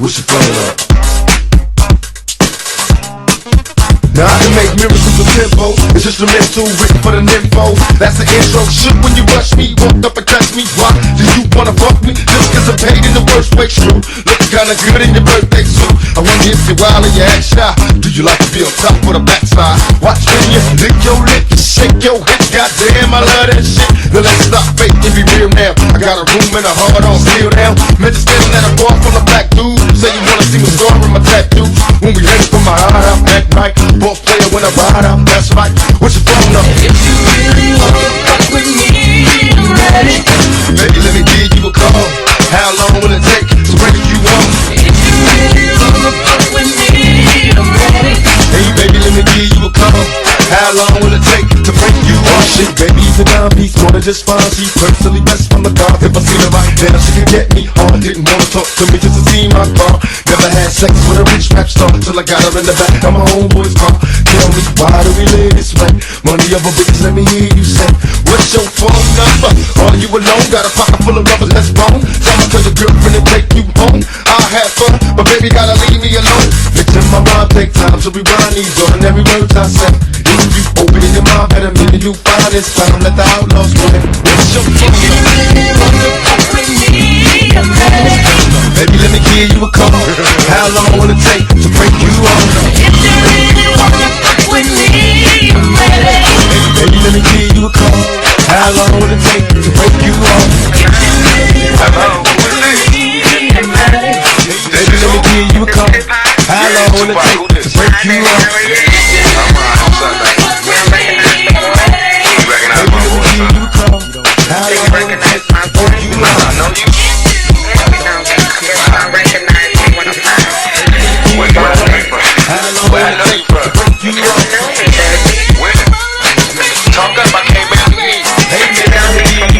What's your phone up? Now I can make miracles with tempo. It's just a mental written for the nympho. That's the intro. Shook when you rush me, walked up and touched me. Why do you wanna fuck me? Just cause I'm paid in the worst way. True, looking kinda good in your birthday suit. I wonder if you're wild or you act shy. Do you like to be on top or the backside? Watch when you lick your lip and shake your hips. Goddamn, I love that shit. Now let's stop faking and be real now. I got a room and a heart on steel now. Man, just standing at a bar full of black dudes. Say you wanna see me scar in my tattoos. When we headed for my heart, I'm act right. Ball player when I ride out, that's right. What's your phone number? If you really wanna fuck with me, I'm ready. Baby, let me give you a call. How long will it take to bring you on? If you really wanna fuck with me, I'm ready. Hey, baby, let me give you a call. How long will it take to bring you on? Shit, baby, you's a dime piece, more than just fine. She's personally best from the car. If I see her right now, she can get me hard. Didn't wanna talk to me just to see my car. Never had sex with a rich rap star till I got her in the back of my homeboy's car. Tell me, why do we live this way? Money of a bitch, let me hear you say. What's your phone number? Are you alone? Got a pocket full of rubbers that's wrong. Tell me, tell your girlfriend and take you home. I'll have fun, but baby gotta leave me alone. Bitch, in my mind, take time to rewind these ordinary words I say. If you open your mind, better mean you find this time. Let the outlaws go in. What's your phone number? If you really wanna fuck with me, I'm ready. Baby, let me give you a call. How long will it take to break you on? If you really wanna fuck with me, I'm ready. Baby, let me give you a call. How long will it take to break you on? Baby, let me give you a call. How long will it take to break you on? Baby, let me give you a call. How long will it take to break you on? Talk up, I can't make me. Hey, man,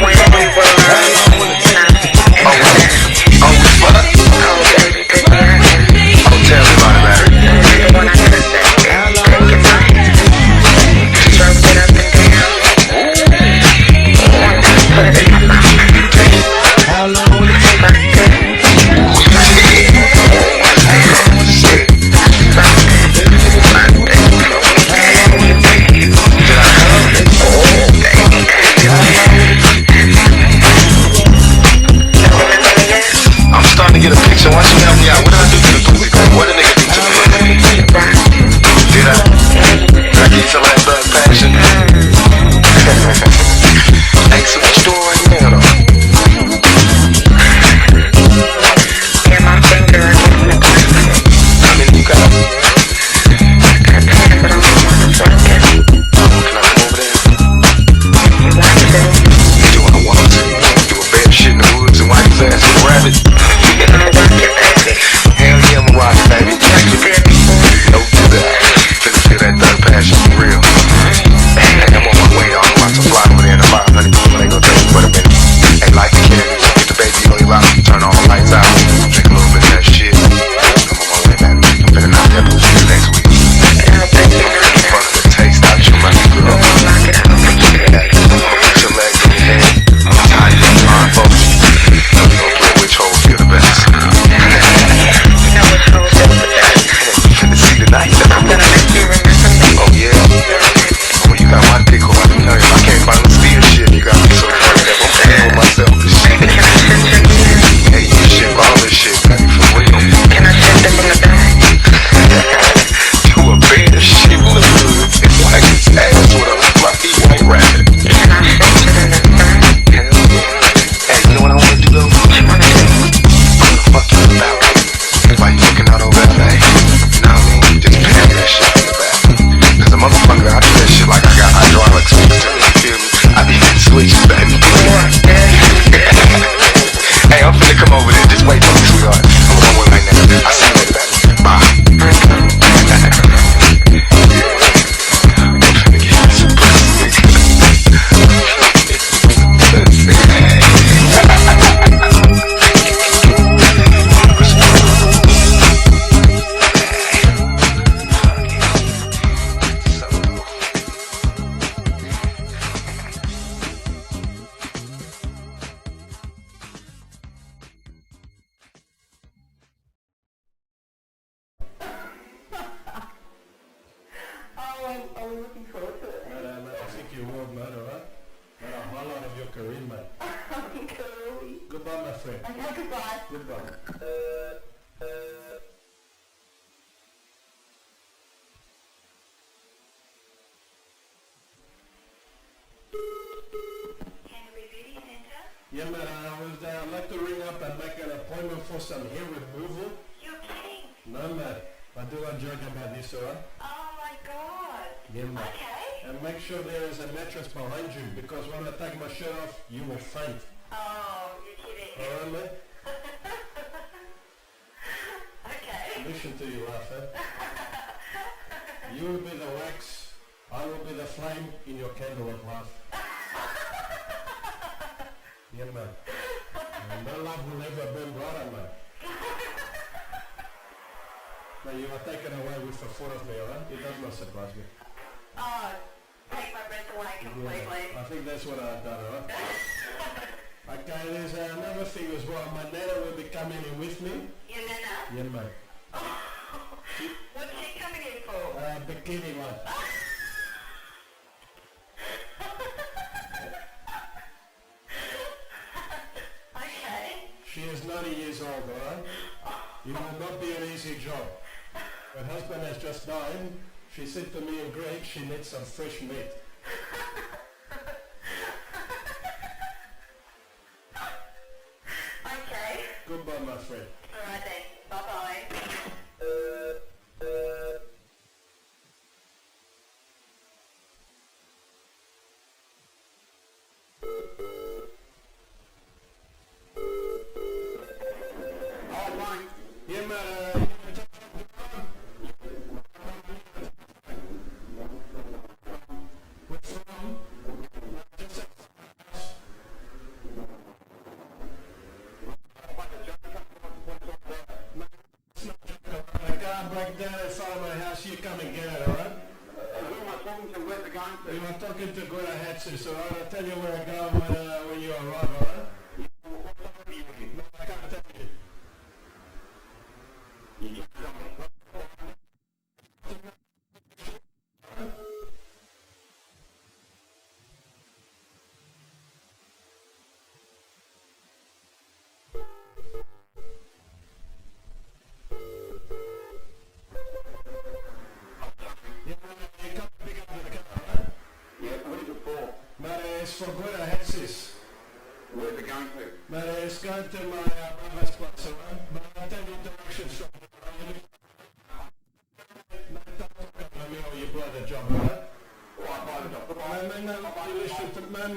Kareem, mate. Cool. Goodbye, my friend. Okay, goodbye. Goodbye. Canterbury Beauty Centre. Yeah, man, I would like to ring up and make an appointment for some hair removal. You're kidding. No, man. I do a joke about this, alright? Oh my god. Yeah, man. Okay. And make sure there is a mattress behind you, because when I take my shirt off, you will faint. Oh, you're kidding. Alright, man? Okay. Listen to you laugh, eh? You will be the wax, I will be the flame in your candle of love. Yeah, man. And no love will ever burn brighter, man. Now you are taken away with the thought of me, alright? It does not surprise me. Oh, take my breath away completely. I think that's what I've done, alright? Okay, there's another thing as well. My nana will be coming in with me. Your nana? Yeah, man. What's she coming in for? Bikini one. Okay. She is 90 years old, alright? It will not be an easy job. Her husband has just died. She said to me in Greek she needs some fresh meat. Okay. Goodbye, my friend. Alright then. Bye-bye. Yeah, man. I can't break down in front of my house. You come and get it, alright? Who am I talking to? Where's the going to? You are talking to Gura Hatsus, alright? I'll tell you where I go when you arrive, alright? No, I can't tell you. Yeah, what is it for? Mate, it's for Gura Hatsus. Where's it going to? Mate, it's going to my brother's place, alright? But I'll tell you directions from here. Mate, don't talk about me or you blow the job, alright? Alright, bye the job. Goodbye. Man, listen to man.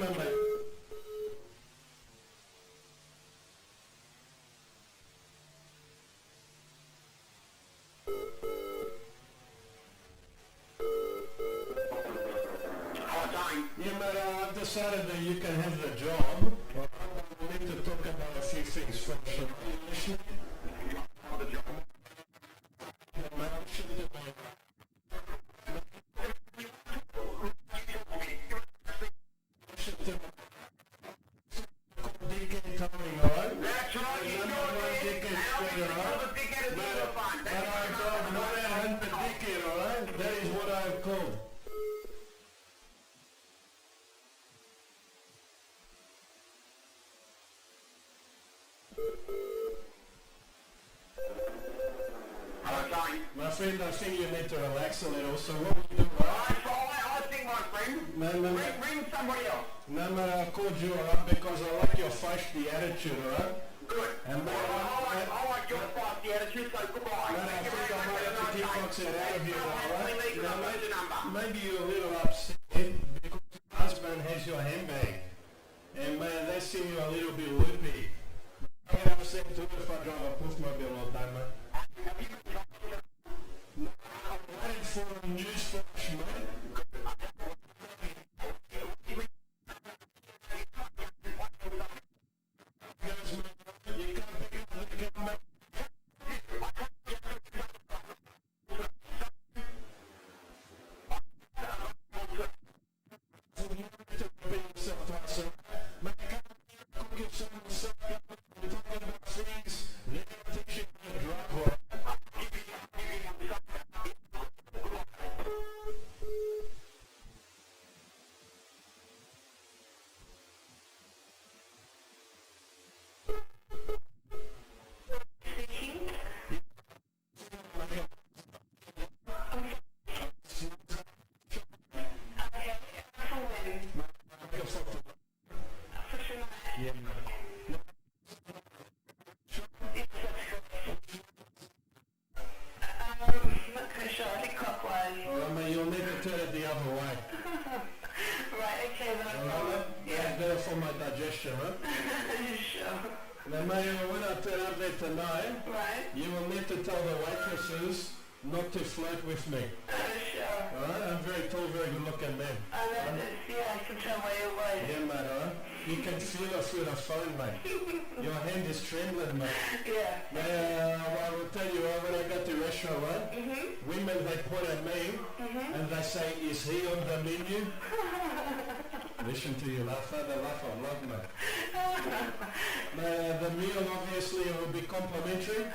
Oh, darling. Yeah, mate, I've decided that you can have the job. We need to talk about a few things first. Are you listening? The job. Mate, I'm sure that my- Listen to me. Dickhead Tony, alright? That's right, you Number know one it. dickhead And I'll spreader, be alright? the dickhead as Mate, well, fine. but I called one out the dickhead, alright? That is what I've called. Hello, darling. My friend, I think you need to relax a little, so what we do, alright? I think, my friend, Man, ring somebody else. no, man, I called you, alright, because I like your feisty attitude, alright? Good. And man, I like your feisty attitude, so goodbye. man, I Thank you think very I much might have for to the kickbox night. it out of you, alright? Leave Now, the number. maybe you're a little upset because your husband has your handbag. And man, they seem you a little bit loopy. I get upset too if I drive a Puffmobile all day, man. No, I'm waiting for a news flash, man. Guys, man, you can't pick up the camera. for my digestion, right? Sure. Now, mate, when I turn up there tonight, Right. you will need to tell the waitresses not to flirt with me. Sure. Alright? I'm very tall, very good looking man. I can tell by your voice. Yeah, mate, alright? You can feel it through the phone, mate. Your hand is trembling, mate. Yeah. Now, I will tell you, when I go to restaurant, right? Women, they point at me and they say, is he on the menu? Listen to you, laugh. They laugh a lot, mate. The meal, obviously, will be complimentary.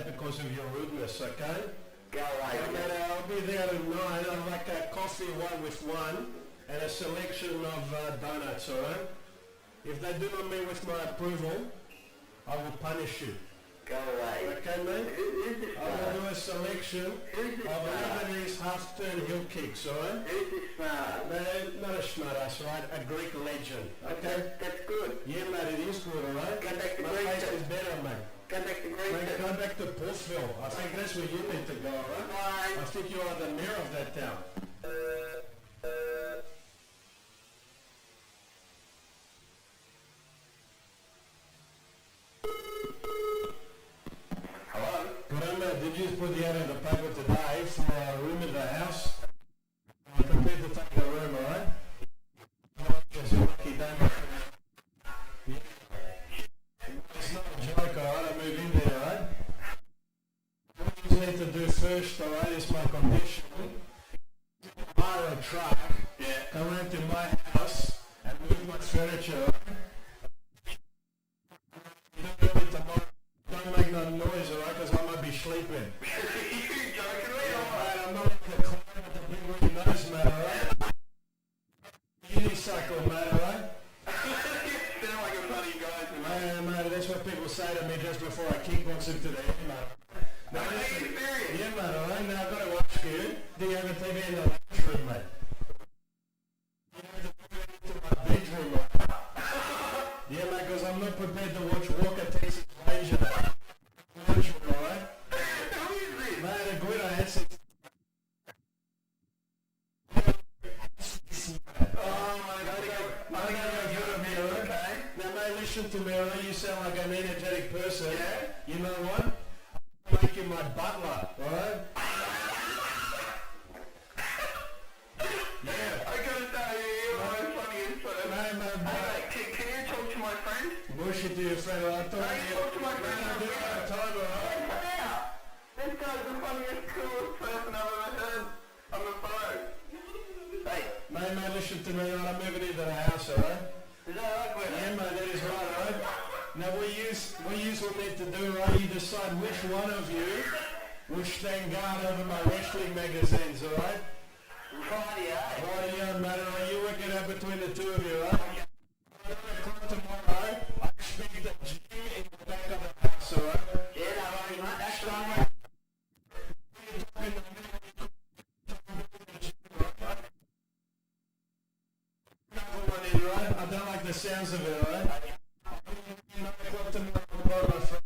because of your rudeness, okay? Go away. I'll be there at 9. I'll like a coffee one with one and a selection of donuts, alright? If they do not meet with my approval, I will punish you. Go away. Okay, mate? Who's this I will do a selection Who's this of smart? Lebanese half-turn heel kicks, alright? Who's this smart? Man, not a smartass, right? A Greek legend, okay? That's good. Yeah, mate, it is good, alright? Go back to My Greece place then. is better, mate. Go back to Mate, Greece. go back to Portsville. I think that's where you need to go, alright? Bye. I think you are the mayor of that town. Hello? Caramba, did you put the ad in the paper today for a room in the house? I'm prepared to take the room, alright? It's a lucky day. Yeah. It's not a joke, alright? I move in there, alright? What you need to do first, alright, is my condition. Hire a truck, come around to my house and move my furniture, alright? You don't do it tomorrow. Don't make no noise, alright, because I might be sleeping. You joking me? Alright, I'm not like the client with the big red nose, mate, alright? Unicycle, mate, alright? You sound like a funny guy to me. Mate, that's what people say to me just before I kickbox into the air, mate. Now Are you listen, serious? yeah mate, alright, now I've got to ask you, do you have a TV in the lunchroom, mate? You have the TV into my bedroom, mate. Yeah mate, because I'm not prepared to watch Walker Texas Ranger. Lunchroom, alright? Who is this? Mate, a Guido headset. Oh my god. I gotta go get a mirror. Okay. Now mate, listen to me, alright? You sound like an energetic person. Yeah? You know what? I'll make you my butler, alright? Yeah. I gotta tell you, you're my funniest person. Mate, mate, Hey, can you talk to my friend? bullshit to your friend, alright? Hey, talk to my friend. I do it all the time, alright? Come here. This guy's the funniest, coolest person I've ever heard on the phone. Hey, Mate, listen to me, alright? I'm moving into the house, alright? is that right, Gwen? Yeah, mate, that is right, alright? Now, what you will need to do, right? You decide which one of you will stand guard over my wrestling magazines, alright? Friday, eh? Right, yeah, mate, alright? You work it out between the two of you, alright? 9 o'clock tomorrow, I expect the gym in the back of the house, alright? Yeah, no worries, mate. That's right. I don't like the sounds of it, alright? 9 o'clock tomorrow, my friend.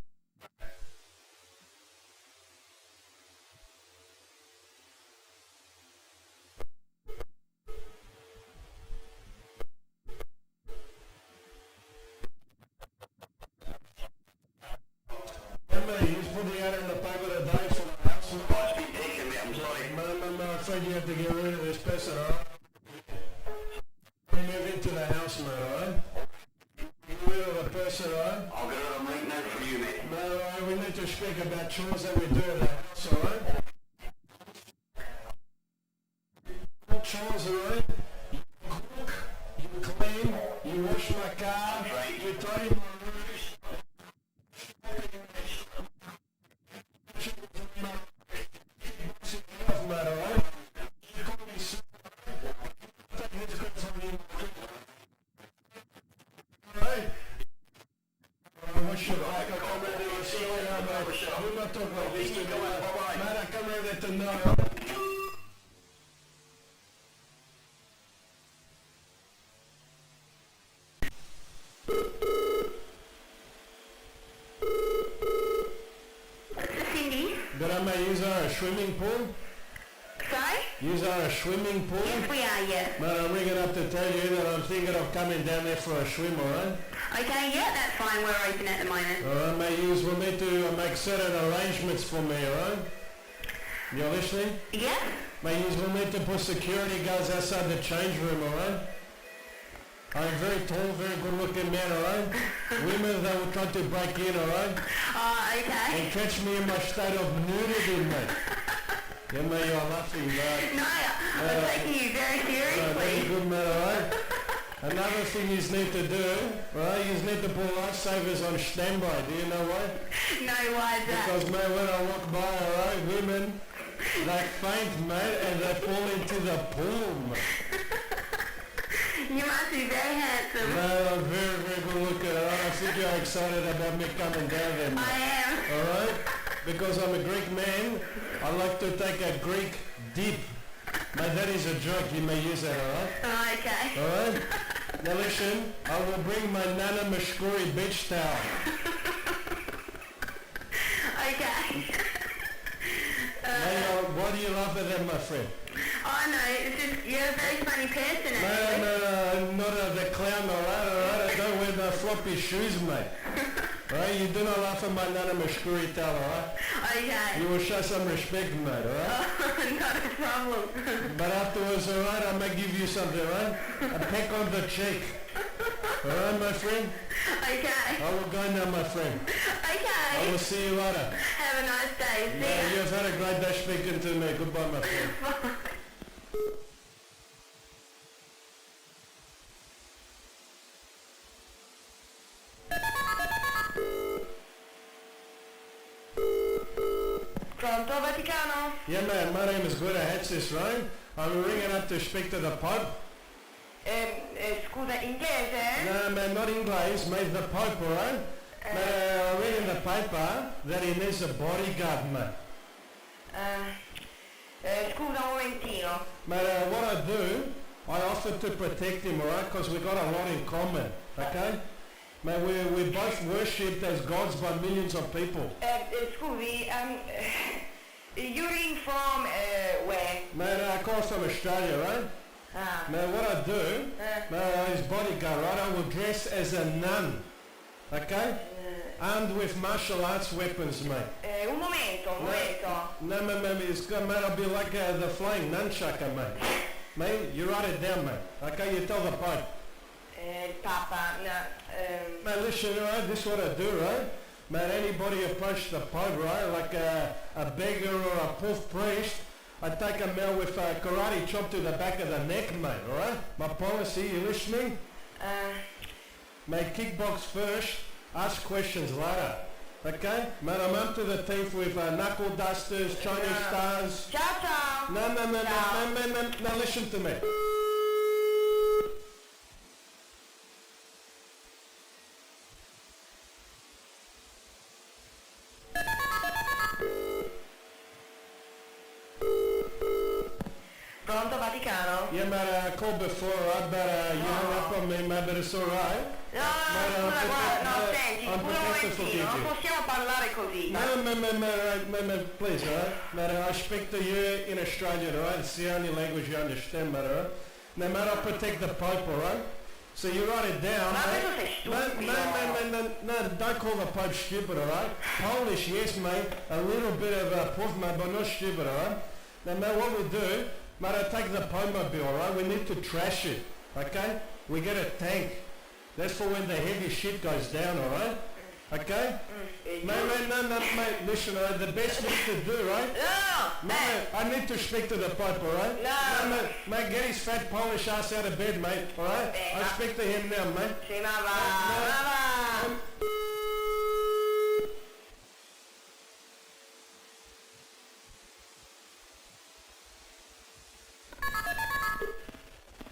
Remember, you just put the ad in the paper today for the house. Must be taking me, I'm sorry. I'm afraid you have to get rid of this person, alright? Move into the house, mate, alright? Get rid of the person, alright? I'll get a link note from you, mate. No, alright, we need to speak about chores that we do at the house, alright? What chores, alright? You cook, you clean, you wash my car, you tidy my room. Mate, alright? You call me son. Take this call from you. Alright? What should I come around here and say, mate? We're not talking like this to me, mate. Mate, I come around there to know. Cindy. But I may use a swimming pool? Sorry? Use a swimming pool? Yes, we are, yeah. Mate, I'm ringing up to tell you that I'm thinking of coming down there for a swim, alright? Okay, yeah, that's fine. We're open at the moment. Alright, may use will need to make certain arrangements for me, alright? You're listening? Yeah? May use will need to put security guards outside the change room, alright? I'm a very tall, very good looking man, alright? Women that will try to break in, alright? Oh, okay. And catch me in my state of nudity, mate. Yeah, mate, you're laughing, mate. No, I'm taking you very Very seriously. good, mate, alright? Another thing you need to do, right, you need to put lifesavers on standby. Do you know why? No, why is that? Because, mate, when I walk by, alright, women, they faint, mate, and they fall into the pool, mate. You must be very handsome. Mate, I'm very, very good looking, alright? I think you're excited about me coming down there, I mate. am. Alright? Because I'm a Greek man, I like to take a Greek dip. Mate, that is a joke, you may use that, alright? Oh, okay. Alright? Now listen, I will bring my Nana Mashkuri beach towel. Okay. Now, why do you laugh at that, my friend? Oh, no, it's just, you're a very funny person, actually. No, not the clown, alright? I don't wear the floppy shoes, mate. Alright, you do not laugh at my Nana Mashkuri towel, alright? Okay. You will show some respect, mate, alright? Not a problem. But afterwards, alright, I may give you something, alright? A peck on the cheek. Alright, my friend? Okay. I will go now, my friend. I Okay. will see you later. Have a nice day. See Yeah, ya. you've had a great day speaking to me. Goodbye, my friend. Pronto, Vaticano? Yeah, man, my name is Guido Hatsis, right? I'm ringing up to speak to the Pope. Scusa, inglese? No, man, not English, mate, the Pope, alright? I'm ringing in the paper that he needs a bodyguard, mate. Scusa un momentino. Mate, what I do, I offer to protect him, alright? Because we got a lot in common, okay? Mate, we both worshipped as gods by millions of people. Scusi, you're in from where? Mate, I come from Australia, right? Now what I do, his bodyguard, right, I will dress as a nun, okay? Armed with martial arts weapons, mate. Un momento. No, mate, it's good, mate, I'll be like the flying nunchucker, mate. Mate, you write it down, mate. Okay, you tell the Pope. Papa, Mate, listen, right, this is what I do, right? Mate, anybody approach the Pope, right, like a beggar or a puff priest, I take a male with a karate chop to the back of the neck, mate, alright? My policy, you listening? Mate, kickbox first, ask questions later. Okay? Mate, I'm up to the teeth with knuckle dusters, Chinese stars. Ciao. No, listen to me. Pronto, Vaticano? Yeah, mate, I called before, right? But you hung up on me, mate, but it's alright. No, senti, I'm scusa un prepared to momentino, non possiamo parlare così. No, please, alright? Mate, I speak to you in Australian, alright? It's the only language you understand, mate, alright? Now, mate, I'll protect the Pope, alright? So you write it down, Ma mate. questo sei stupido. No, don't call the Pope stupid, alright? Polish, yes, mate. A little bit of puff, mate, but not stupid, alright? Now, mate, what we do, mate, I take the Pope-mobile, alright? We need to trash it, okay? We get a tank. That's for when the heavy shit goes down, alright? Okay? Mate, listen, alright? The best thing to do, right? No! Mate, I need to speak to the Pope, alright? No! Mate, get his fat Polish ass out of bed, mate, alright? I speak to him now, mate. Sì, ma va.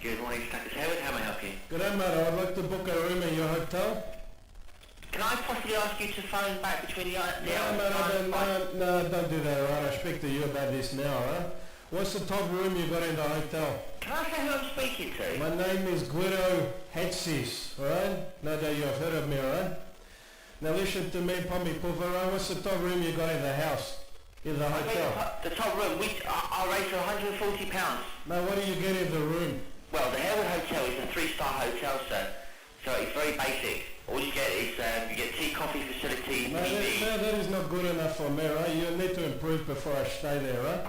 Good morning, Status Howard. How may I help you? Good day, mate. I'd like to book a room in your hotel. Can I possibly ask you to phone back between the hours? No, don't do that, alright? I speak to you about this now, alright? What's the top room you got in the hotel? Can I say who I'm speaking to? My name is Guido Hetsis, alright? No doubt you've heard of me, alright? Now listen to me, Pommy Poof, alright? What's the top room you got in the house? In the hotel? The top room, our rates are £140. Now what do you get in the room? Well, the Harewood Hotel is a 3-star hotel, sir. So it's very basic. All you get is you get tea, coffee facilities, No, TV. that is not good enough for me, right? You need to improve before I stay there, right?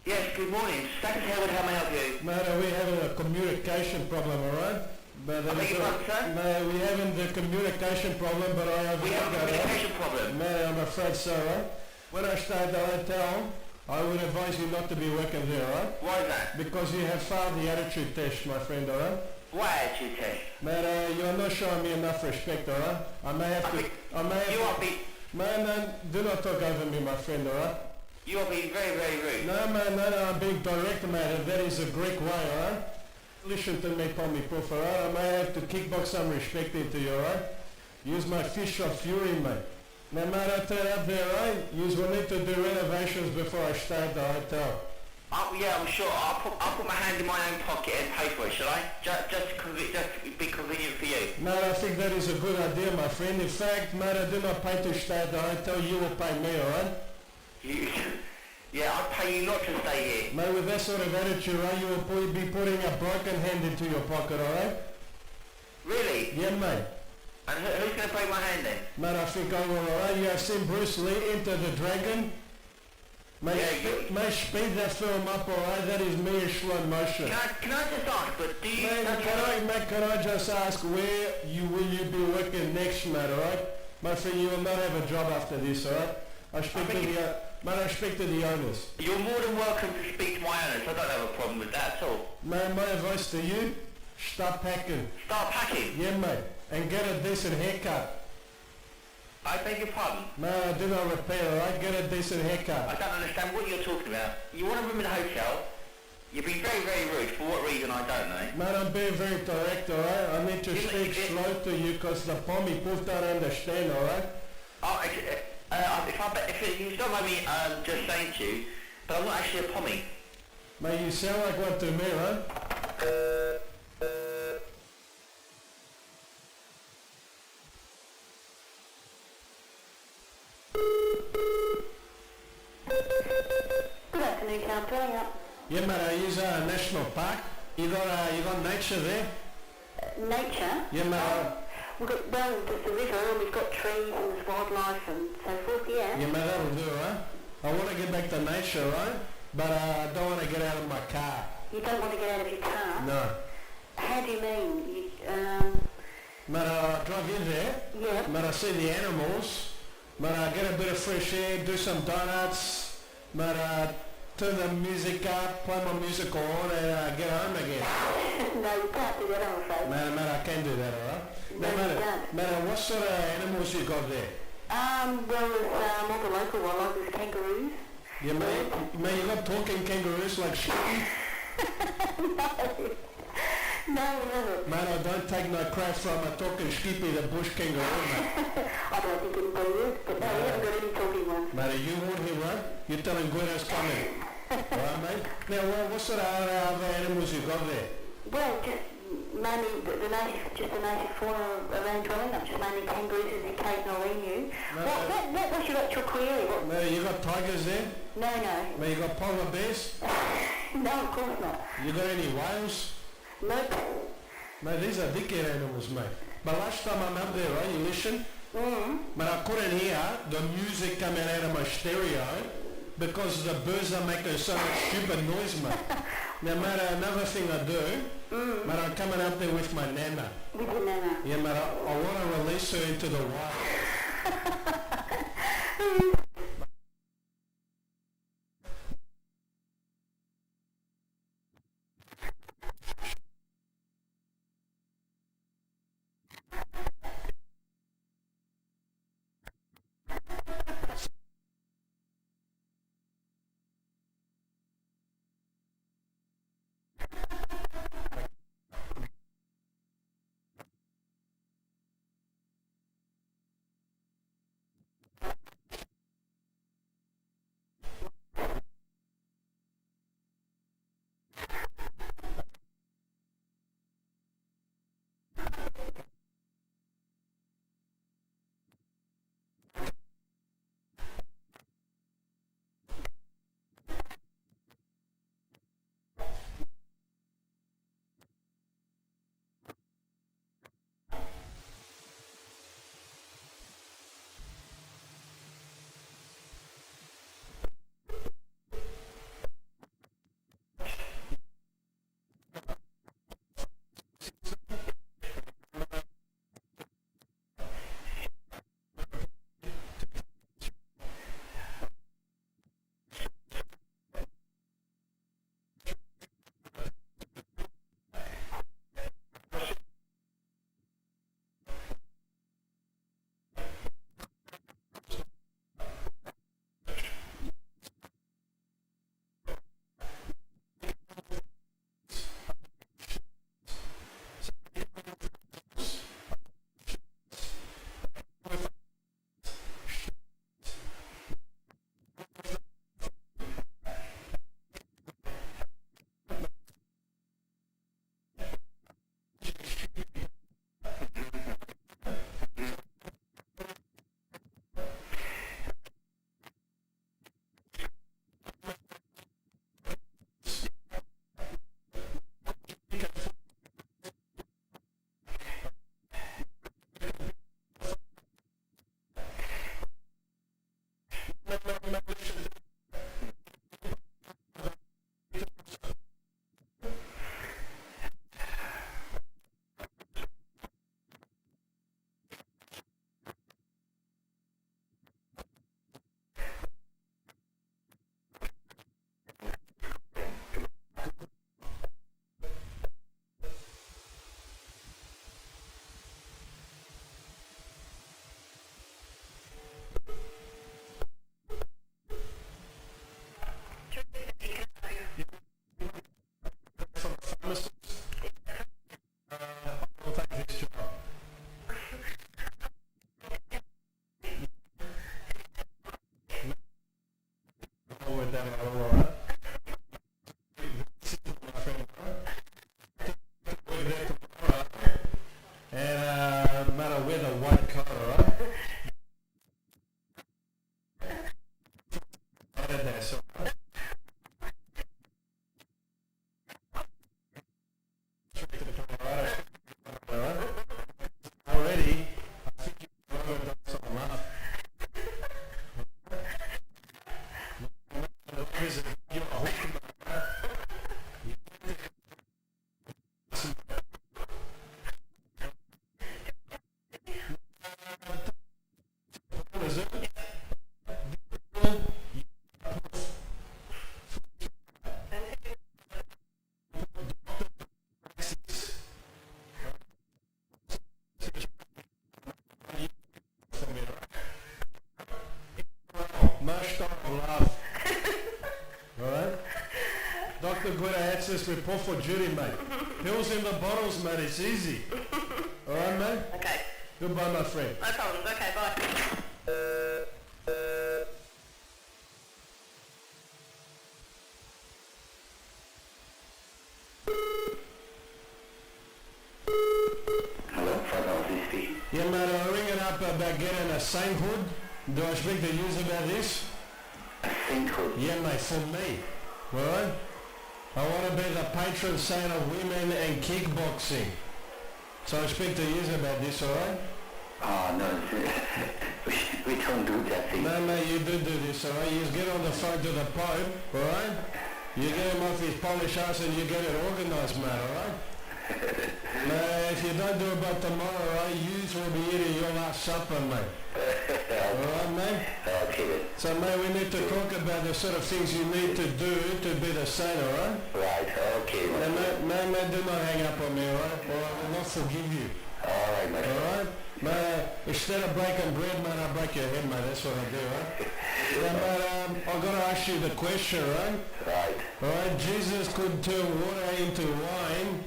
Yes, good morning. Status Harewood, how may I help you? Mate, are we having a communication problem, alright? But I beg your pardon, sir? Mate, we having the communication problem, but I have... We have a communication problem. Mate, I'm afraid so, right? When I stay at the hotel, I would advise you not to be working there, right? Why is that? Because you have failed the attitude test, my friend, alright? Why attitude test? Mate, you're not showing me enough respect, alright? I may have to... You are being... Man, do not talk over me, my friend, alright? You are being very, very rude. No, man, I'm being direct, man, and that is a Greek way, alright? Listen to me, Pommy Poof, alright? I may have to kickbox some respect into you, alright? Use my fish of fury, mate. Now, mate, I turn up there, right? You will need to do renovations before I stay at the hotel. Yeah, I'm sure. I'll put my hand in my own pocket and pay for it, shall I? Just to be convenient for you. Mate, I think that is a good idea, my friend. In fact, mate, I do not pay to stay at the hotel. You will pay me, alright? Yeah, I'll pay you not to stay here. Mate, with that sort of attitude, right, you will be putting a broken hand into your pocket, alright? Really? Yeah, mate. And who's going to break my hand then? Mate, I think I will, alright? You have seen Bruce Lee Enter the Dragon? Mate, speed that film up, alright? That is me in slow motion. Can I just ask, but do you... Can I just ask where will you be working next, mate, alright? My friend, you will not have a job after this, alright? I speak to the owners. You're more than welcome to speak to my owners. I don't have a problem with that at all. Mate, my advice to you, start packing. Start packing? Yeah, mate. And get a decent haircut. I beg your pardon. No, do not repeat, alright? Get a decent I haircut. don't understand what you're talking about. You want a room in the hotel? You've been very, very rude. For what reason, I don't know. Man, I'm being very direct, alright? I need to You- speak you- slow to you because the pommy poof don't understand, alright? Oh, if you don't mind me just saying to you, but I'm not actually a pommy. Mate, you sound like one to me, right? Good afternoon, Council. Yeah. Yeah, mate, I use a national park. You got nature there? Nature. Yeah, mate. We've got, well, there's the river and we've got trees and there's wildlife and so forth, yeah. Yeah, mate, that'll do, right? I want to get back to nature, right? But I don't want to get out of my car. You don't want to get out of your car? No. How do you mean? Mate, I drive in there. Yeah. Mate, I see the animals. Mate, I get a bit of fresh air, do some donuts. Mate, turn the music up, play my music on, and get home again. No, you can't do that, I'm afraid. Mate, I can't do that, alright? No, you can't. Mate, what sort of animals you got there? Well, there's all the local wildlife, there's kangaroos. Yeah, mate, you got talking kangaroos like Skippy? No, no. Man, I don't take no crap from a talking Skippy, the bush kangaroo, mate. I don't think anybody is, but no, we haven't got any talking ones. Mate, you want him, right? You tell him Guido's coming. Alright, mate? Now, what sort of other animals you got there? Well, just mainly the native fauna around dwelling, not just mainly kangaroos and the occasional emu. What was your actual query? What? Mate, you got tigers there? No, no. Mate, you got polar bears? No, of course not. You got any whales? Nope. Mate, these are dickhead animals, mate. But last time I'm up there, right, you listen? But I couldn't hear the music coming out of my stereo because the birds are making so much stupid noise, mate. Now, mate, another thing I do, mate, I'm coming up there with my nana. With your nana. Yeah, mate, I want to release her into the wild. premises. I'll take this job. I'll work that out all right. My friend, work there tomorrow. And no matter where the white coat, alright? There, so already, I think you've done something up. You're a hook. Is it? No stop of love. Alright? Dr. Guetta has this report for duty, mate. Pills in the bottles, mate, it's easy. Alright, mate? Okay. Goodbye, my friend. No problems. Okay, bye. Hello, Father Ozzy speaking. Yeah, mate, I'm ringing up about getting a sainthood. Do I speak to you about this? A sainthood. Yeah, mate, for me. Alright? I want to be the patron saint of women and kickboxing. So I speak to you about this, alright? Oh, no, we don't do that thing. No, mate, you do this, alright? You get on the phone to the Pope, alright? You get him off his Polish ass and you get it organised, mate, alright? Mate, if you don't do it by tomorrow, right, you will be eating your last supper, mate. Alright, mate? Okay then. So, mate, we need to talk about the sort of things you need to do to be the saint, alright? Right, okay. And mate, do not hang up on me, alright? Or I will not forgive you. Alright, my friend. Alright? Mate, instead of breaking bread, mate, I break your head, mate. That's what I do, right? Yeah, mate, I've got to ask you the question, right? Right. Alright, Jesus could turn water into wine,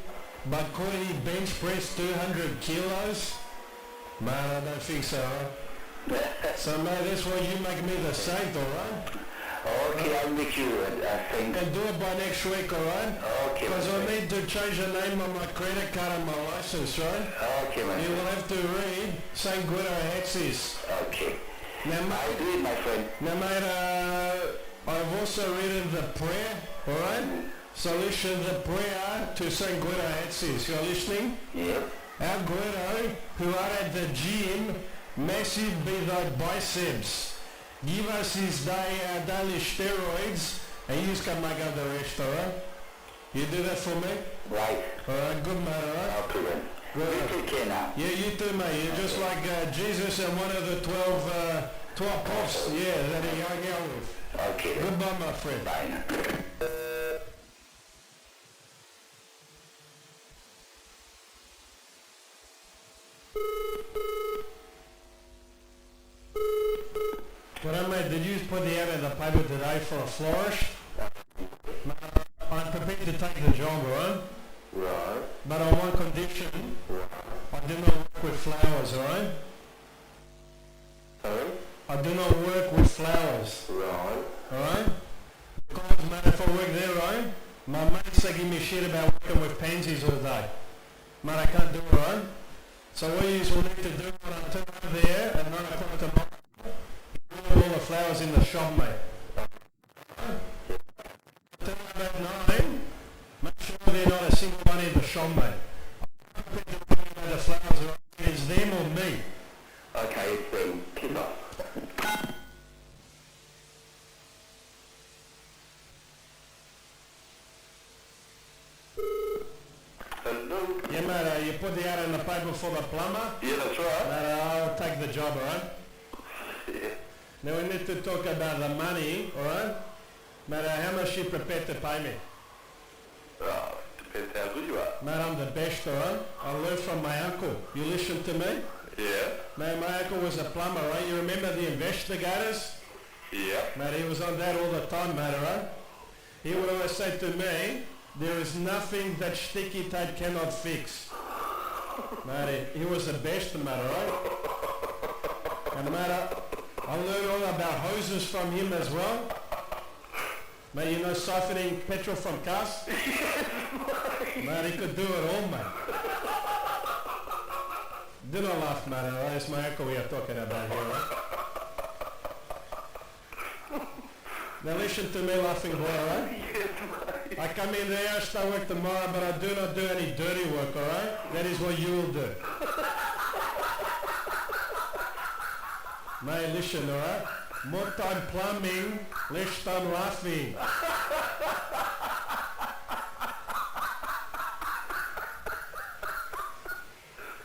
but could he bench press 200 kilos? Man, I don't think so, right? So, mate, that's why you make me the saint, alright? Okay, I'll make you a saint. And do it by next week, alright? Okay, my Because I friend. need to change the name on my credit card and my license, right? Okay, my You friend. will have to read St. Guido Hexis. Okay. Now, I'll mate, do it, my friend. I've also written the prayer, alright? So listen the prayer to St. Guido Hexis. You're listening? Yep. Our Guido, who are at the gym, massive be thy biceps. Give us his daily steroids, and you can make up the rest, alright? You do that for me? Right. Alright, good man, alright? Okay then. Good. You take care now. Yeah, you too, mate. You're just like Jesus and one of the 12 apostles, yeah, that he hung out with. Okay then. Goodbye, my friend. Bye now. Well, mate, did you put the ad in the paper today for a florist? I'm prepared to take the job, alright? Right. But on one condition, I do not work with flowers, alright? Sorry? I do not work with flowers, Right. alright? Because, mate, if I work there, right, my mates, they give me shit about working with pansies all day. Mate, I can't do it, right? So what you will need to do when I turn over there at 9 o'clock tomorrow, all the flowers in the shop, mate. Turn up at 9, make sure they're not a single one in the shop, mate. I don't think the flowers are, it's them or me. Okay, it's been kick off. Hello? Yeah, mate, you put the ad in the paper for the plumber. Yeah, that's right. Mate, I'll take the job, alright? Yeah. Now we need to talk about the money, alright? Mate, how much you prepared to pay me? Depends how good you are. Mate, I'm the best, alright? I learned from my uncle. You listen to me? Yeah. Mate, my uncle was a plumber, right? You remember the investigators? Yeah. Mate, he was on that all the time, mate, alright? He would always say to me, There is nothing that sticky tape cannot fix. Mate, he was the best, mate, right? And mate, I learned all about hoses from him as well. Mate, you know siphoning petrol from cars? Mate, he could do it all, mate. Do not laugh, mate, alright? It's my uncle we are talking about here, right? Now listen to me laughing boy, alright? I come in there, I start work tomorrow, but I do not do any dirty work, alright? That is what you will do. Mate, listen, alright? More time plumbing, less time laughing.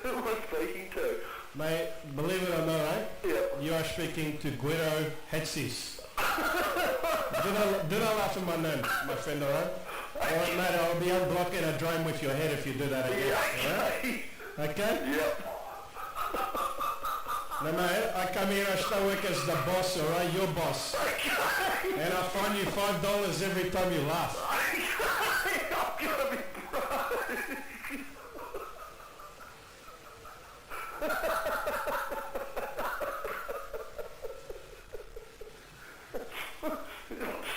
Who am I speaking to? Mate, believe it or not, right? Yeah. You are speaking to Guido Hetsis. do not laugh at my name, my friend, alright? Alright, mate, I'll be unblocking a drone with your head if you do that again. Yeah, Alright? Okay? Yep. Now, mate, I come here, I start work as the boss, alright? Your boss. And I find you $5 every time you laugh. I'm gonna be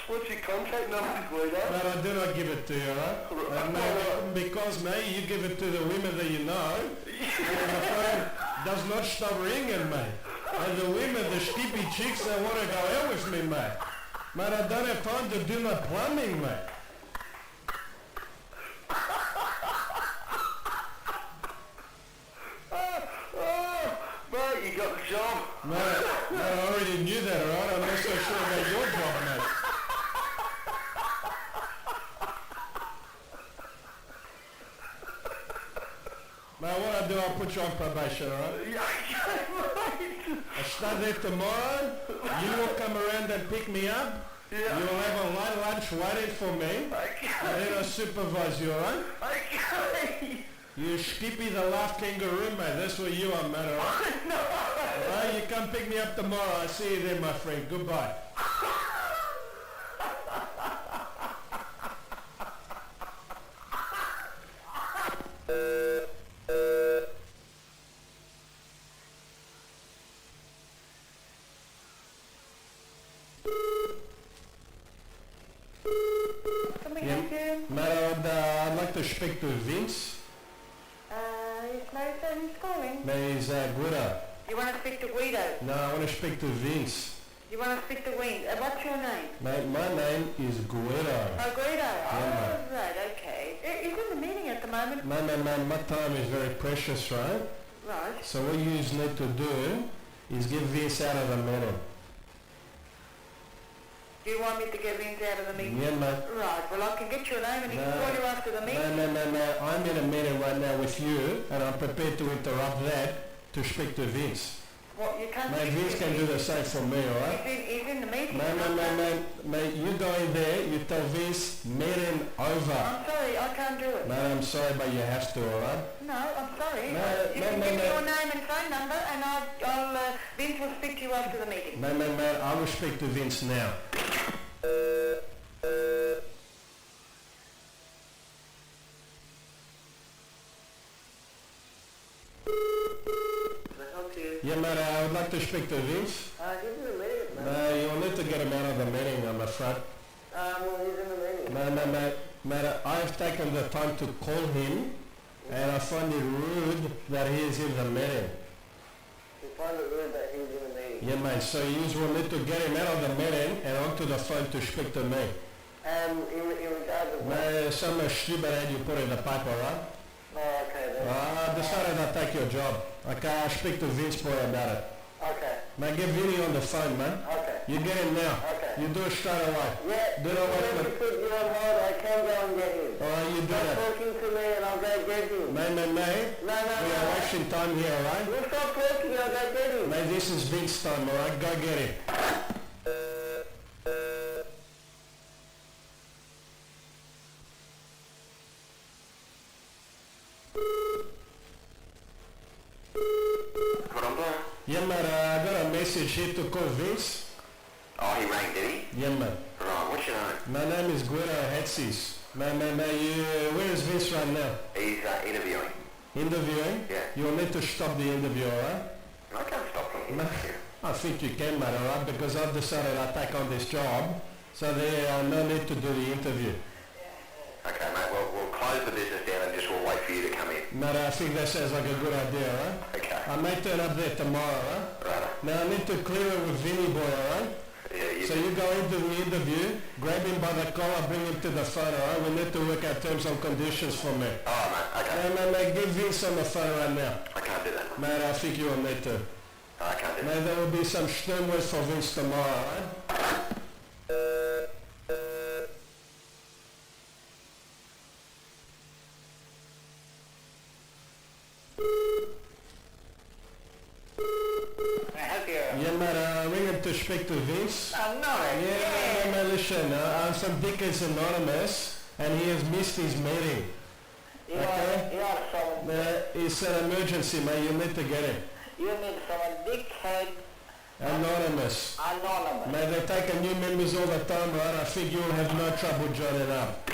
What's your contact number, Guido? But I do not give it to you, alright? And mate, because, mate, you give it to the women that you know, and the phone does not stop ringing, mate. And the women, the sleepy chicks, they want to go out with me, mate. Mate, I don't have time to do my plumbing, mate. Mate, you got the job. Mate, I already knew that, alright? I'm not so sure about your job, mate. Mate, what I do, I'll put you on probation, alright? I start there tomorrow, you will come around and pick me up, you will have a light lunch waiting for me, and then I'll supervise you, alright? Okay. You Skippy the laugh kangaroo, mate, that's what you are, mate, alright? No. Alright, you come pick me up tomorrow, I'll see you then, my friend, goodbye. Mate, I'd like to speak to Vince. Yes, Nathan, who's calling? Mate, he's Guido. You want to speak to Guido? No, I want to speak to Vince. You want to speak to Wayne? What's your name? Mate, my name is Guido. Oh, Guido. Yeah, Oh, right, okay. He's in the meeting at the moment. Man, my time is very precious, right? Right. So what you need to do is get Vince out of the meeting. Do you want me to get Vince out of the meeting? Yeah, mate. Right, well, I can get your name and he can call you after the meeting. No. I'm in a meeting right now with you, and I'm prepared to interrupt that to speak to Vince. Well, you can't Mate, speak Vince to can him. do the same for me, alright? He's in the meeting. Mate, you go in there, you tell Vince, meeting over. I'm sorry, I can't do it. Mate, I'm sorry, but you have to, alright? No, I'm sorry. No, You no, can no, give me no. your name and phone number and Vince will speak to you after the meeting. Mate, I will speak to Vince now. Yeah, mate, I would like to speak to Vince. Give me a minute, No, you'll need to get him out of the meeting, I'm afraid. Well, he's in the meeting. Mate, I have taken the time to call him, and I find it rude that he is in the meeting. You find it rude that he's in the meeting? Yeah, mate, so you will need to get him out of the meeting and onto the phone to speak to me. In regards to what? Mate, some stupid ad you put in the paper, right? Oh, okay then. I decided I'd take your job. Okay, I'll speak to Vince Boy about it. Okay. Man, get Vinny on the phone, man. Okay. You get him now. Okay. You do it straight away. Yeah. Do not wait If for... you put you on hold, I can go and get him. Alright, you do Stop that. talking to me and I'll go get him. Man. No. We are wasting time here, alright? You stop talking, I'll go get him. Man, this is Vince time, alright? Go get him. What I'm doing? Yeah, man, I got a message here to call Vince. Oh, he rang, did he? Yeah, man. Right, what's your name? My name is Guido Hetsis. Where is Vince right now? He's interviewing. Interviewing? Yeah. You'll need to stop the interview, alright? I can't stop him. I think you can, mate, alright? Because I've decided I'll take on this job, so there are no need to do the interview. Okay, mate, we'll close the business down and just we'll wait for you to come in. Mate, I think that sounds like a good idea, alright? Okay. I may turn up there tomorrow, alright? Right. Now I need to clear it with Vinny boy, alright? Yeah, So you go into the interview, grab him by the collar, bring him to the phone, alright? We need to work out terms and conditions for me. Oh, mate, okay. Mate, give Vince on the phone right now. I can't do that. Mate, I think you will need to. I can't do that. Mate, there will be some stern words for Vince tomorrow, alright? Yeah, mate, ring him to speak to Vince. Oh, no. Yeah, mate, listen, I'm from Dickens Anonymous, and he has missed his meeting. Okay? You are someone, It's an emergency, mate, you need to get him. you need someone dickhead Anonymous. anonymous. Mate, they take new members all the time, right? I think you'll have no trouble joining up.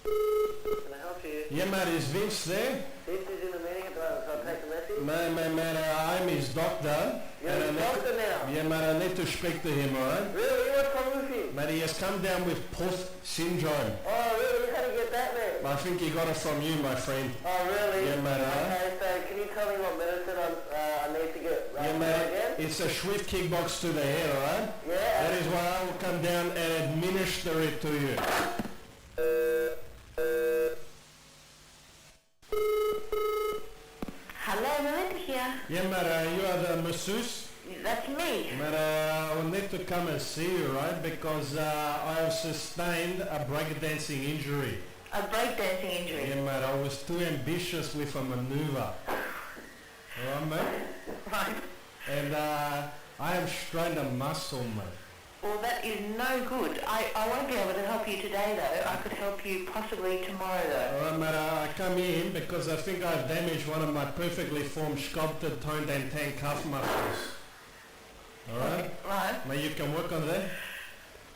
Can I help you? Yeah, mate, is Vince there? This is in the meeting at the moment, so I'll take the message. Mate, I'm his doctor. You're and I his need doctor now? Yeah, mate, I need to speak to him, alright? Really? What's wrong with you? Mate, he has come down with Puth syndrome. Oh, really? How do you get that, man? I think he got it from you, my friend. Oh, really? Yeah, mate, Okay, so can you tell me what medicine I need to get? Yeah, mate, it's a swift kickbox to the head, alright? Yeah? That is why I will come down and administer it to you. Hello, Melinda here. Yeah, mate, you are the masseuse? That's me. But I will need to come and see you, right? Because I have sustained a breakdancing injury. A breakdancing injury. Yeah, mate, I was too ambitious with a maneuver. Alright, mate? Right. And I have strained a muscle, mate. Well, that is no good. I won't be able to help you today, though. I could help you possibly tomorrow, though. Alright, mate, I come in because I think I've damaged one of my perfectly formed, sculpted, toned and tan calf muscles. Alright? Right. Mate, you can work on that?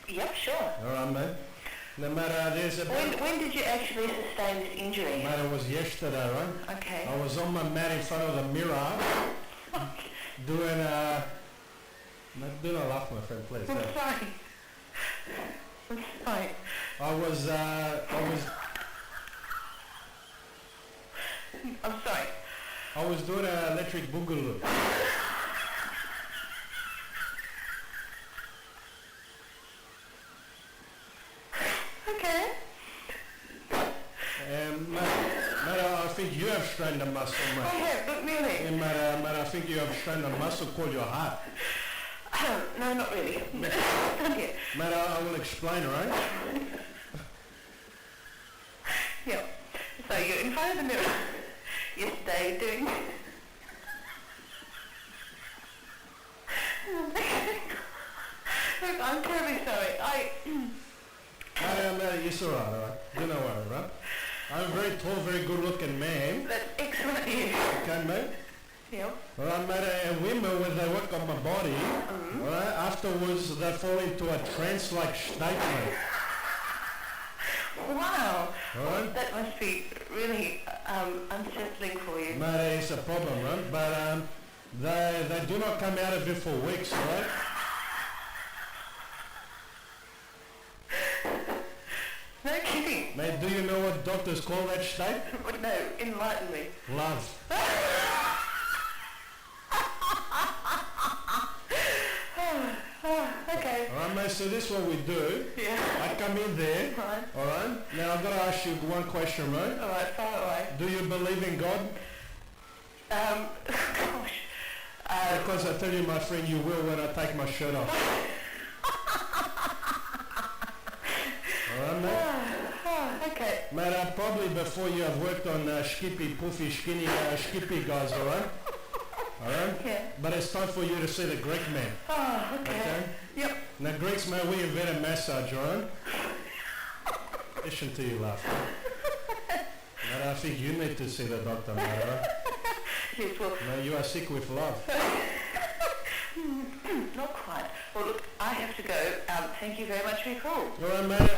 Yep, sure. Alright, mate. No matter, there's a... When did you actually sustain this injury? Mate, it was yesterday, right? Okay. I was on my mat in front of the mirror, doing do not laugh, my friend, please. I'm sorry. I'm sorry. I'm sorry. I was doing an electric boogaloo. Okay. Mate, I think you have strained a muscle, I mate. have, but really. Yeah, mate, I think you have strained a muscle called your heart. No, not really. Not yet. Mate, I will explain, right? Yeah. So you're in front of the mirror yesterday doing... Look, I'm terribly sorry. Mate, it's alright. Do not worry, right? I'm a very tall, very good-looking man. That's excellent of you. Okay, mate? Yep. Alright, mate, and women, when they work on my body, alright, afterwards they fall into a trance-like state, mate. Wow. Alright? That must be really unsettling for you. Mate, it's a problem, right? But they do not come out of it for weeks, right? No kidding. Mate, do you know what doctors call that state? No, enlighten me. Love. Okay. Alright, mate, so this is what we do. Yeah. I come in there, Right. alright? Now I've got to ask you one question, mate. All right, far away. Do you believe in God? Gosh. Because I tell you, my friend, you will when I take my shirt off. Alright, mate? Okay. Mate, probably before you have worked on skippy, poofy, skinny, skippy guys, alright? Alright? Yeah. But it's time for you to see the Greek man. Oh, okay. Okay? Yep. Now, Greeks, man, we invented massage, alright? Listen to you laugh. But I think you need to see the doctor, mate, alright? Yes, well, No, you are sick with love. not quite. Well, look, I have to go. Thank you very much for your call. Alright, mate.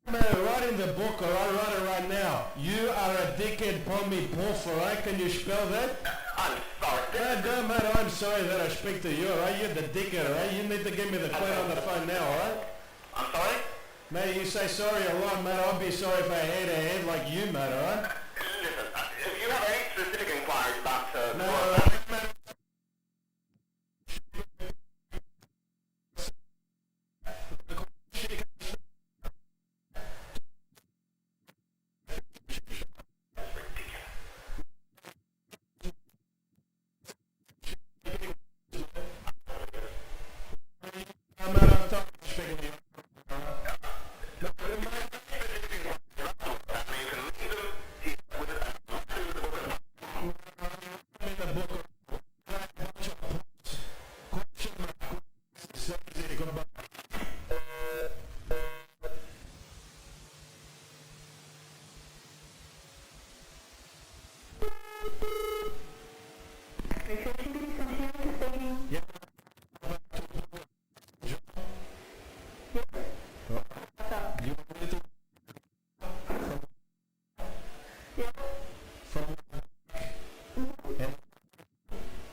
Write in the book, alright? Write it right now. You are a dickhead, pommy poof, alright? Can you spell that? I'm sorry. No, mate, I'm sorry that I speak to you, alright? You're the dickhead, alright? You need to give me the quote on the phone now, alright? I'm sorry? Mate, you say sorry a lot, mate. I'll be sorry if I hate a head like you, mate, alright? Listen, if you have any specific inquiries about... No, alright, mate.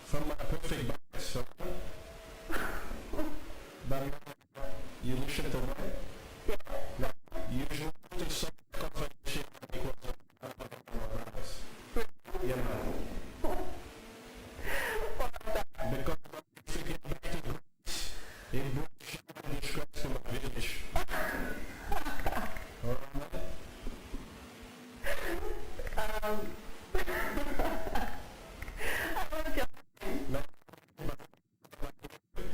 From my perfect box, so. But you listen to me? Yeah. Usually to some conversation equals yeah, man. Because if you get back to Greece, it brings disgrace to my village. Alright, man?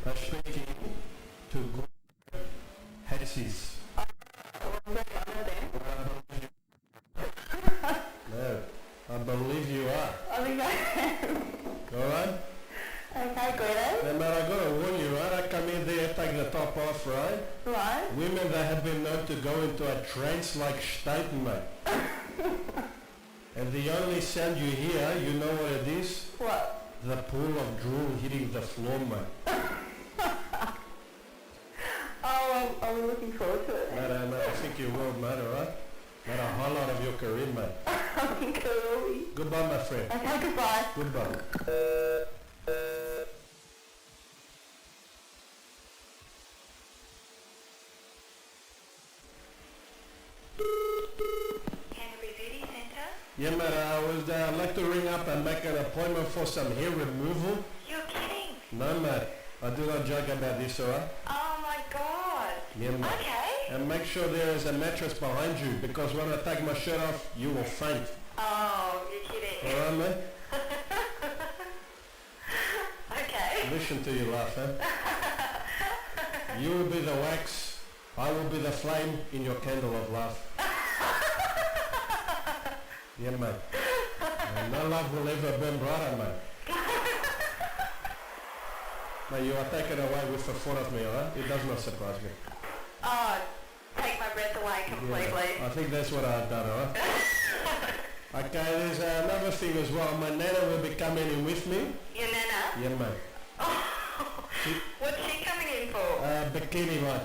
I'm speaking to good Hessies. No, I believe you are. I think I am. Alright? Okay, Guido. Then, man, I gotta warn you, right? I come in there, take the top off, right? Right. Women that have been known to go into a trance-like state, mate. And the only sound you hear, you know what it is? What? The pool of drool hitting the floor, mate. Oh, I'm looking forward to it. Mate, I think you will, mate, alright? Mate, a highlight of your career, mate. I think I will be. Goodbye, my friend. Okay, goodbye. Goodbye. Canterbury Beauty Centre? Yeah, mate, I'd like to ring up and make an appointment for some hair removal. You're kidding. No, mate, I do not joke about this, alright? Oh my god. Yeah, mate. Okay. And make sure there is a mattress behind you, because when I take my shirt off, you will faint. Oh, you're kidding. Alright, mate? Okay. Listen to you laugh, eh? You will be the wax, I will be the flame in your candle of love. Yeah, mate. And no love will ever burn brighter, mate. Mate, you are taken away with the thought of me, alright? It does not surprise me. Oh, take my breath away completely. Yeah, I think that's what I've done, alright? Okay, there's another thing as well. My nana will be coming in with me. Your nana? Yeah, mate. What's she coming in for? Bikini, mate.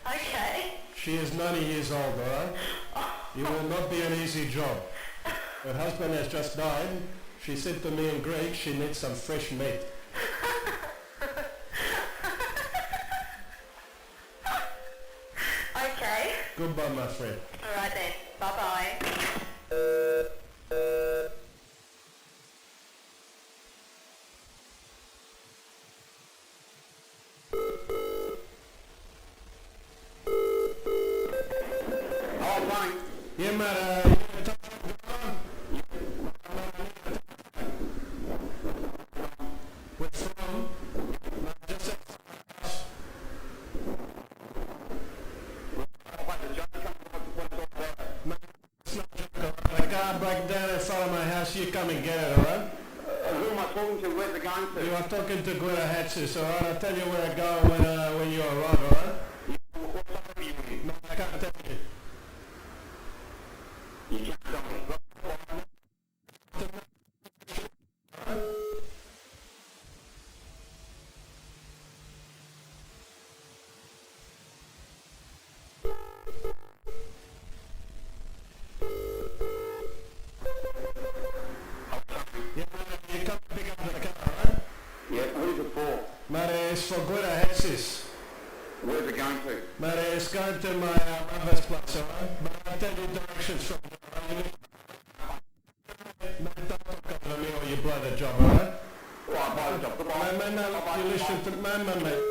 Okay. She is 90 years old, alright? It will not be an easy job. Her husband has just died. She said to me in Greek she needs some fresh meat. Okay. Goodbye, my friend. Alright then. Bye-bye. Oh, fine. Yeah, mate, what's wrong? Just I can't break down in front of my house. You come and get it, alright? Who am I talking to? Where's it going to? You are talking to Greta Hatches, alright? I'll tell you where I go when you arrive, alright? No, I can't tell you. You can't tell me. Yeah, you come pick up the car, alright? Yeah, who's it for? Mate, it's for Greta Hatches. Where's it going to? Mate, it's going to my mother's place, alright? But I'll tell you directions from there. Mate, don't talk over me or you blow the job, alright? Well, I buy the job. Goodbye. Mate, no, you listen to mate.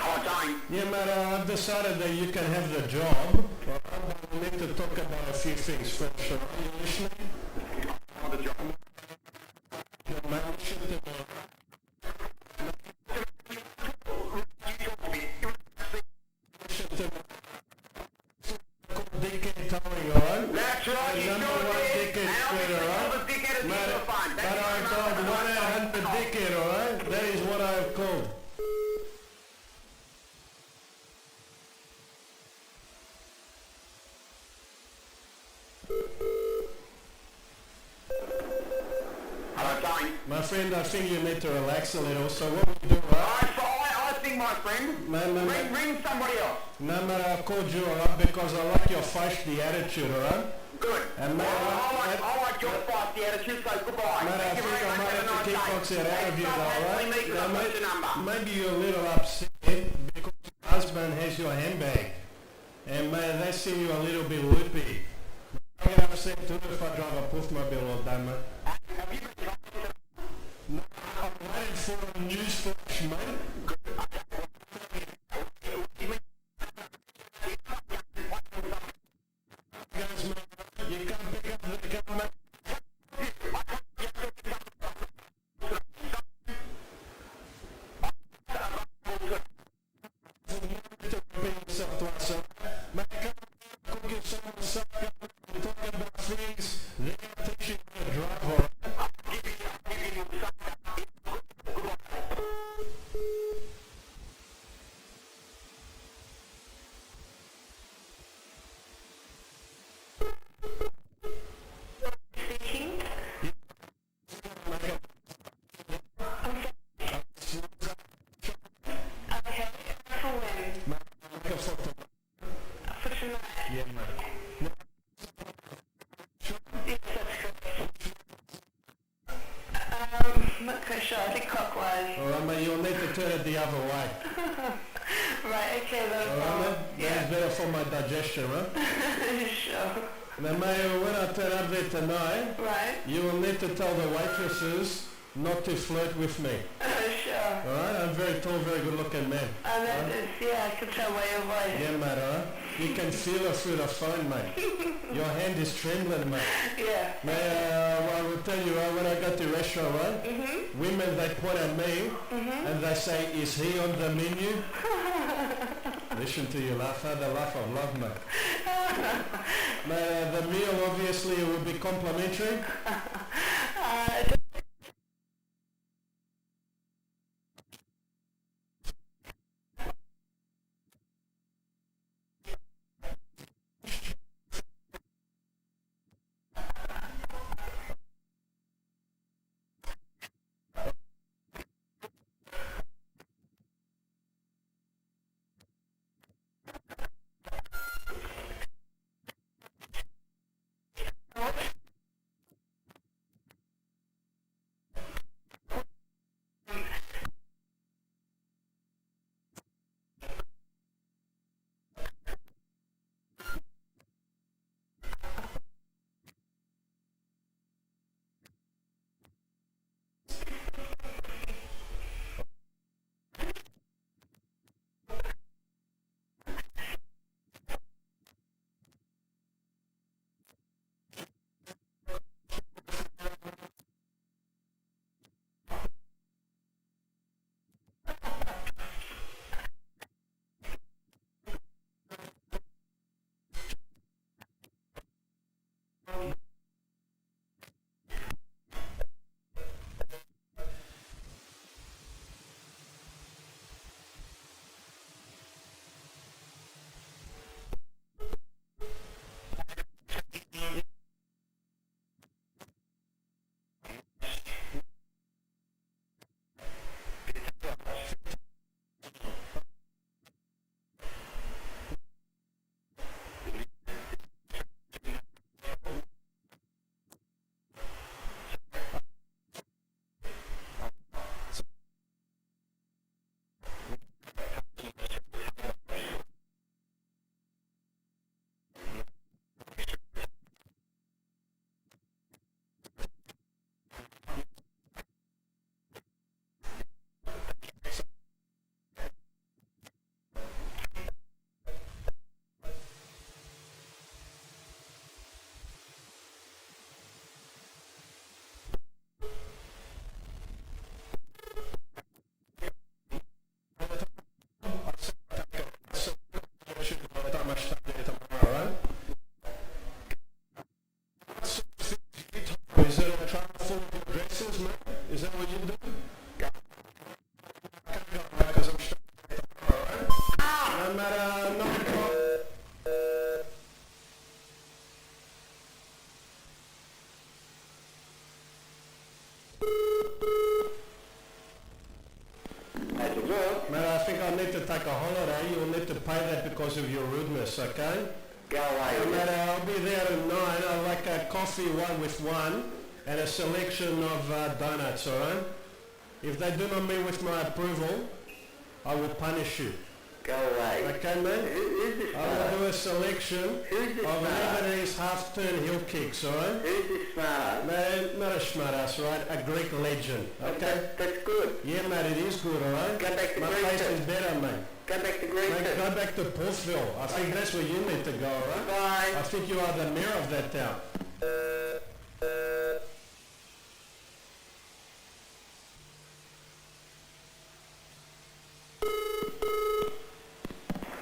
Oh, Jane. Yeah, mate, I've decided that you can have the job. But we need to talk about a few things first, alright? You listening? Oh, the job. Mate, listen to me. Listen to me. Dickhead towing, alright? That's right, you Number sure one did. dickhead Now spread, we alright? call the dickhead a Mate, superfund. but I called 1-800 dickhead, alright? That is what I've called. Hello, Jane. My friend, I think you need to relax a little. So what we do, right? I think, my friend, Man, ring somebody else. no matter I called you, alright, because I like your feisty attitude, alright? Good. And mate, I like your feisty attitude, so goodbye. Mate, I Thank you think very I much. might Have a have to nice kickbox day. it out of you, though, alright? Please, Now, what's your number? maybe you're a little upset because your husband has your handbag. And mate, they see you a little bit loopy. I get upset too if I drive a Puthmobile all day, mate. Have you been talking to No, I'm waiting for a news flash, mate. Guys, mate, you can't pick up the car, mate. Yourself to us, mate, come cook yourself a supper, talk about things, then I'll teach you how to drive, alright? Speaking. Okay. For when? Make a photo. For tonight. Yeah, mate. Yes, that's good. Not quite sure. I think clockwise. Alright, mate, you'll need to turn it the other way. Right, okay, that's Alright, mate? That's better for my digestion, right? Sure. Now, mate, when I turn up there tonight, Right. you will need to tell the waitresses not to flirt with me. Sure. Alright? I'm very tall, very good looking man. Yeah, I can tell by your voice. Yeah, mate, alright? You can feel it through the phone, mate. Your hand is trembling, mate. Yeah. Mate, I will tell you, right, when I go to restaurant, right? Women, they point at me and they say, is he on the menu? Listen to you laugh, the laugh of love, mate. The meal obviously would be complimentary. Take a holiday, you'll need to pay that because of your rudeness, okay? Go away. No matter, I'll be there at 9. I like a coffee one with one and a selection of donuts, alright? If they do not meet with my approval, I will punish you. Go away. Okay, man? Who's this I will do a selection Who's this of smart? Lebanese half-turn heel kicks, alright? Who's this smart? Man, not a smartass, right? A Greek legend, okay? That's good. Yeah, mate, it is good, alright? Go back to My Greece place then. is better, mate. Go back to Greece. Mate, then. go back to Portsville. I think that's where you need to go, alright? Bye. I think you are the mayor of that town.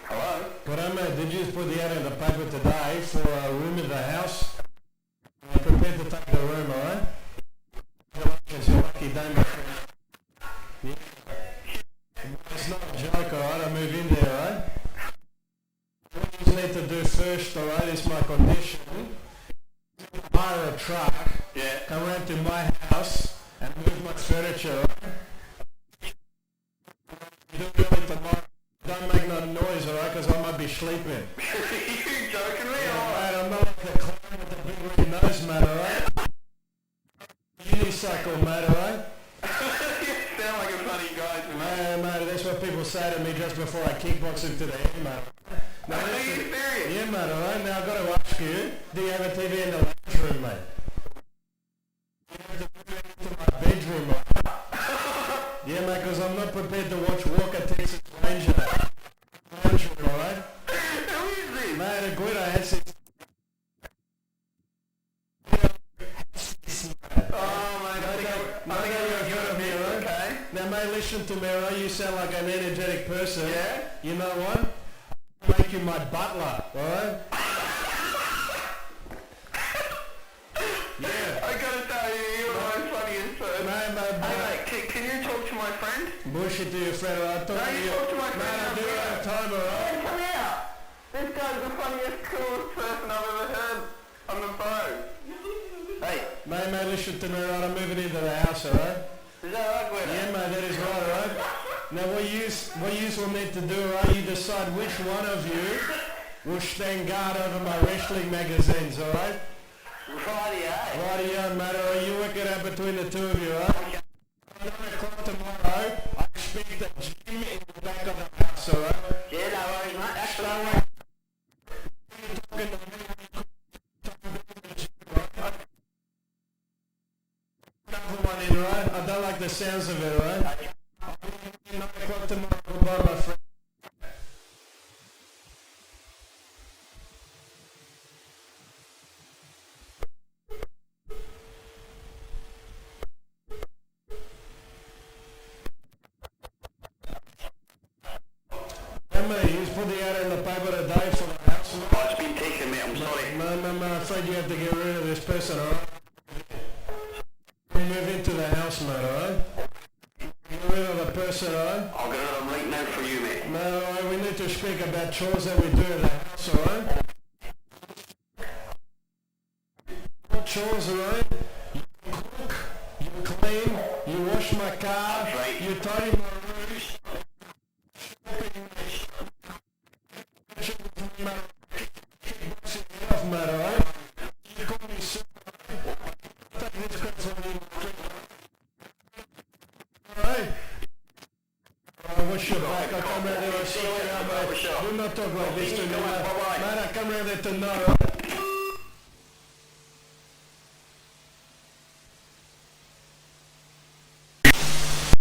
Hello? But mate, did you just put the ad in the paper today for a room in the house? I'm prepared to take the room, alright? It's your lucky day, my friend. Yeah. It's not a joke, alright? I move in there, alright? What you need to do first, alright, is my condition. Hire a truck, come around to my house and move my furniture, alright? You do it tomorrow. Don't make no noise, alright, because I might be sleeping. You joking me? Mate, I'm not like the clown with the big red nose, mate, alright? Unicycle, mate, alright? You sound like a funny guy to me. Mate, that's what people say to me just before I kickbox into the air, mate. Now, Are you listen, serious? yeah, mate, alright? Now I've got to ask you, do you have a TV in the lounge room, mate? You have to move it into my bedroom, mate. Yeah, mate, because I'm not prepared to watch Walker Texas Ranger. Lounge room, alright? Who is this? Mate, a good I had six. Oh, mate, I think you're heard of me, okay? Now, mate, listen to me, alright? You sound like an energetic person. Yeah? You know what? I'll make you my butler, alright? mate. Can you talk to my friend? Bullshit to your friend, alright? Talk to you you. talk to my friend Man, I do outside. have time, alright? Come here! This guy's the funniest, coolest person I've ever heard on the phone. Hey, Mate, listen to me, alright? I'm moving into the house, alright? is that right, Gwen? Yeah, mate, that is right, alright? Now, what you will need to do, alright? You decide which one of you will stand guard over my wrestling magazines, alright? Rightio, mate, alright? You work it out between the two of you, alright? 9 o'clock tomorrow, I expect a gym in the back of the house, alright? Yeah, no worries, mate. That's Stay fine. away. You're talking to me. Another one in, right? I don't like the sounds of it, right? 9 o'clock tomorrow, goodbye, my friend. Mate, he's put the ad in the paper today for the house. Oh, it's been taken, mate. I'm sorry. I'm afraid you have to get rid of this person, alright? Move into the house, mate, alright? Get rid of the person, alright? I'll get rid of them right now for you, mate. No, alright, we need to speak about chores that we do in the house, alright? What chores, alright? You cook, you clean, you wash my car, That's right. you tidy my rooms. Off, mate, alright? You call me sir. Take this person on you. Alright? I wish you back. I come round there, I sort you out, mate. Do not talk like this to me, mate. Mate, I come round there to know, alright?